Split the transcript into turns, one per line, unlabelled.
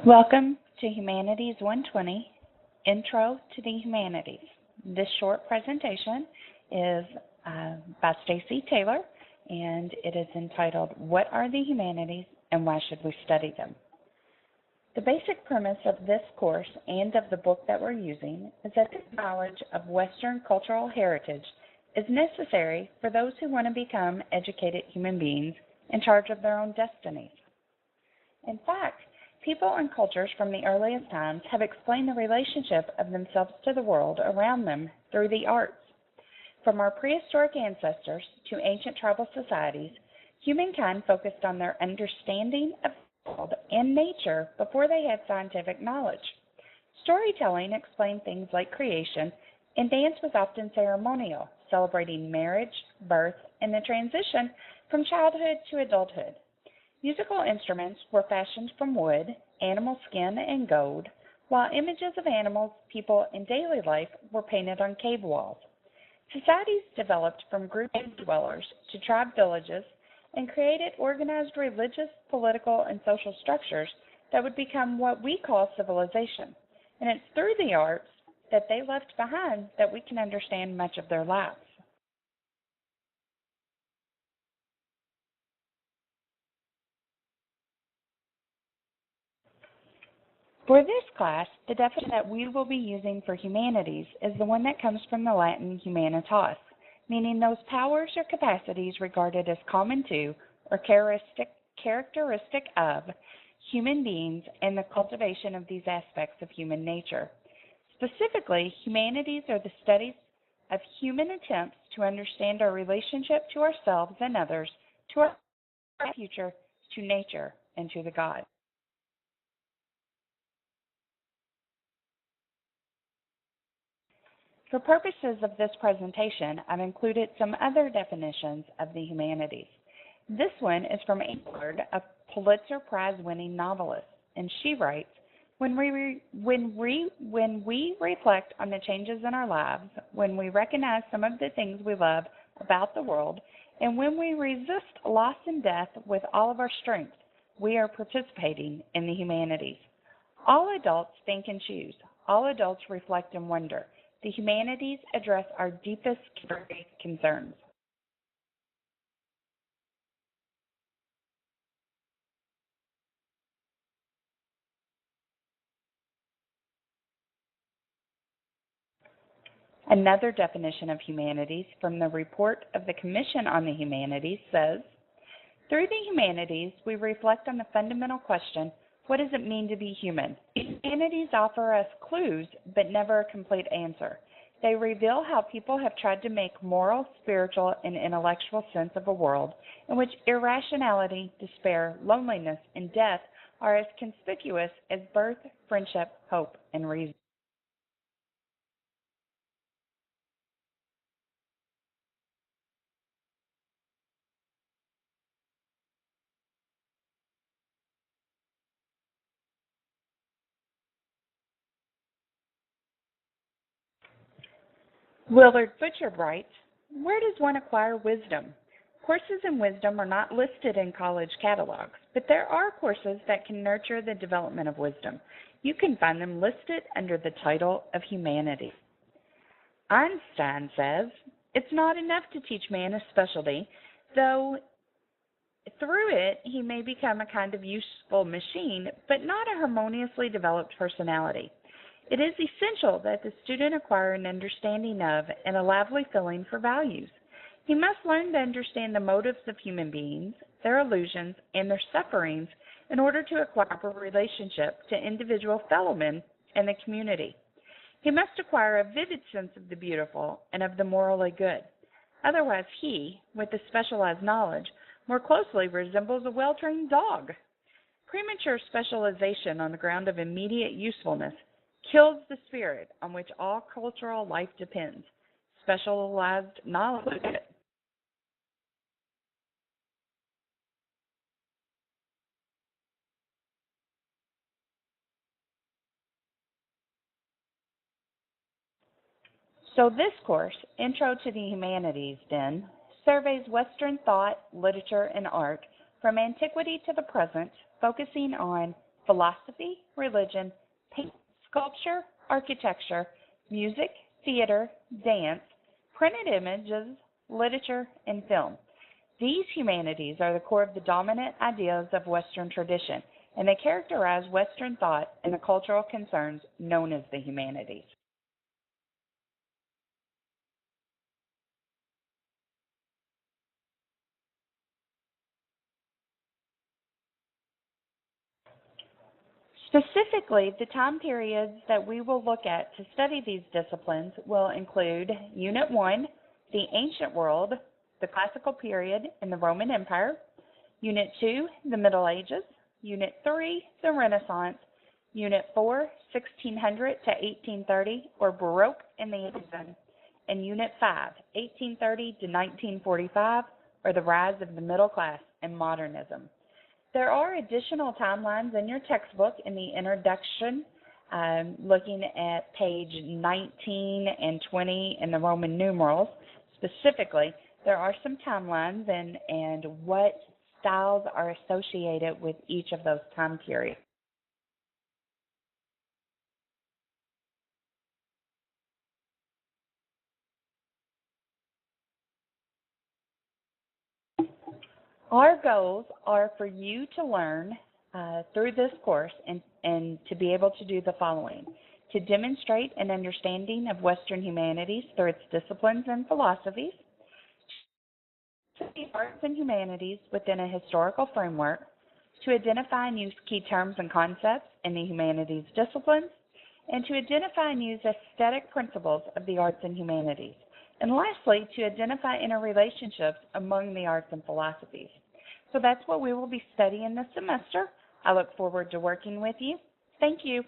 Welcome to Humanities 120, Intro to the Humanities. This short presentation is by Stacy Taylor, and it is entitled, What are the Humanities and Why Should We Study Them? The basic premise of this course and of the book that we're using is that the knowledge of Western cultural heritage is necessary for those who want to become educated human beings in charge of their own destinies. In fact, people and cultures from the earliest times have explained the relationship of themselves to the world around them through the arts. From our prehistoric ancestors to ancient tribal societies, humankind focused on their understanding of the world and nature before they had scientific knowledge. Storytelling explained things like creation, and dance was often ceremonial, celebrating marriage, birth, and the transition from childhood to adulthood. Musical instruments were fashioned from wood, animal skin, and gold, while images of animals, people, and daily life were painted on cave walls. Societies developed from group dwellers to tribe villages and created organized religious, political, and social structures that would become what we call civilization. And it's through the arts that they left behind that we can understand much of their lives. For this class, the definition that we will be using for humanities is the one that comes from the Latin humanitas, meaning those powers or capacities regarded as common to or characteristic of human beings and the cultivation of these aspects of human nature. Specifically, humanities are the studies of human attempts to understand our relationship to ourselves and others, to our future, to nature, and to the gods. For purposes of this presentation, I've included some other definitions of the humanities. This one is from Amy Lord, a Pulitzer Prize-winning novelist, and she writes, when we reflect on the changes in our lives, when we recognize some of the things we love about the world, and when we resist loss and death with all of our strength, we are participating in the humanities. All adults think and choose. All adults reflect and wonder. The humanities address our deepest concerns. Another definition of humanities from the report of the Commission on the Humanities says, through the humanities, we reflect on the fundamental question, what does it mean to be human? Humanities offer us clues, but never a complete answer. They reveal how people have tried to make moral, spiritual, and intellectual sense of a world in which irrationality, despair, loneliness, and death are as conspicuous as birth, friendship, hope, and reason. Willard Butcher writes, where does one acquire wisdom? Courses in wisdom are not listed in college catalogs, but there are courses that can nurture the development of wisdom. You can find them listed under the title of Humanity. Einstein says, it's not enough to teach man a specialty, though through it he may become a kind of useful machine, but not a harmoniously developed personality. It is essential that the student acquire an understanding of and a lively feeling for values. He must learn to understand the motives of human beings, their illusions, and their sufferings in order to acquire a relationship to individual fellow men and the community. He must acquire a vivid sense of the beautiful and of the morally good. Otherwise he, with the specialized knowledge, more closely resembles a well-trained dog. Premature specialization on the ground of immediate usefulness kills the spirit on which all cultural life depends. Specialized knowledge. So this course, Intro to the Humanities, then, surveys Western thought, literature, and art from antiquity to the present, focusing on philosophy, religion, paint, sculpture, architecture, music, theater, dance, printed images, literature, and film. These humanities are the core of the dominant ideas of Western tradition, and they characterize Western thought and the cultural concerns known as the humanities. Specifically, the time periods that we will look at to study these disciplines will include Unit 1, the ancient world, the classical period in the Roman Empire, Unit 2, the Middle Ages, Unit 3, the Renaissance, Unit 4, 1600 to 1830, or Baroque in the Eastern, and Unit 5, 1830 to 1945, or the rise of the middle class and modernism. There are additional timelines in your textbook in the introduction, looking at page 19 and 20 in the Roman numerals. Specifically, there are some timelines and what styles are associated with each of those time periods. Our goals are for you to learn through this course and to be able to do the following: to demonstrate an understanding of Western humanities through its disciplines and philosophies, to see arts and humanities within a historical framework, to identify and use key terms and concepts in the humanities disciplines, and to identify and use aesthetic principles of the arts and humanities. And lastly, to identify interrelationships among the arts and philosophies. So that's what we will be studying this semester. I look forward to working with you. Thank you.